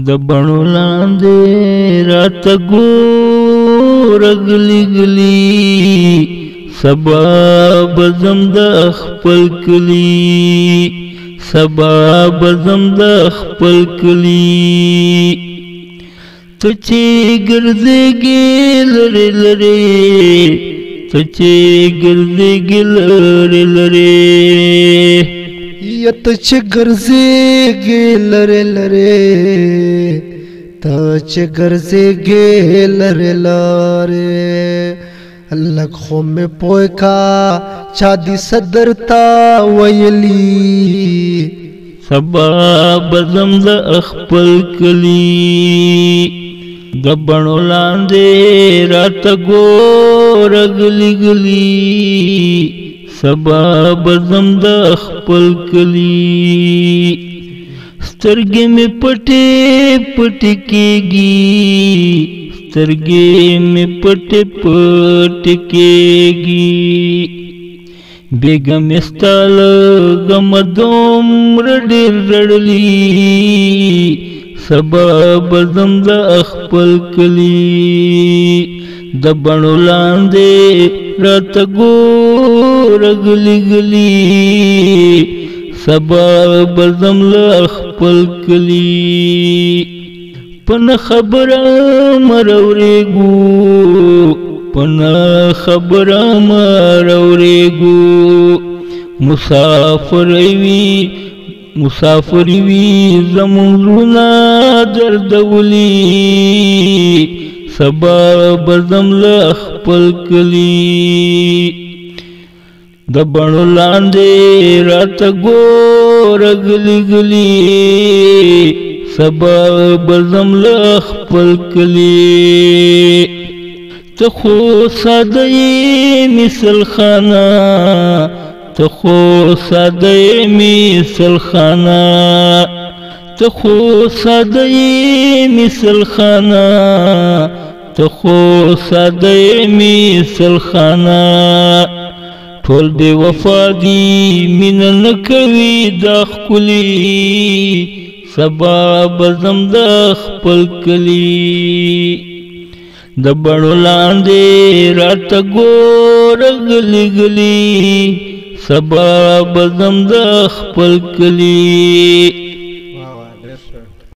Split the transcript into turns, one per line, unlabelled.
د بڼو لاندې راته ګوره ګلي ګلي سبا به زم د خپل کلي سبا به زم د خپل کلي ته چې ګرځېږې لرې لرې ته چې ګرځېږې لرې لرې
یا ته چې ګرځېږې لرې لرې ته چې ګرځېږې لرې لرې لږ خو مې پوه کا چا دې صدر تا ویلي
سبا به زم د خپل کلي د بڼو لاندې راته ګوره ګلي ګلي سبا به زم د خپل کلي سترګې مې پټې پټې کېږي سترګې مې پټې پټې کېږي بیګا مې ستا له غمه دومره ډېر رړلي سبا به زم د خپل کلي د بڼو لاندې راته ګوره ګلي ګلي سبا به زم له خپل کلي په نه خبره مه راورېږو په نه خبره مه راورېږو مسافر وي زموږ زړونه دردولي سبا به زم له خپل کلي د بڼو لاندې راته ګوره ګلي ګلي سبا به زم له خپل کلي ته خو ساده یې مثل خانه ته خو ساده یې مثل خانه ته خو ساده یې مثل خانه ته خو ساده یې مثل خانه ټول بې وفا دي مینه نه کوي دا ښکلي سبا به زم د خپل کلي د بڼو لاندې راته ګوره ګلي ګلي سبا به زم د خپل کلي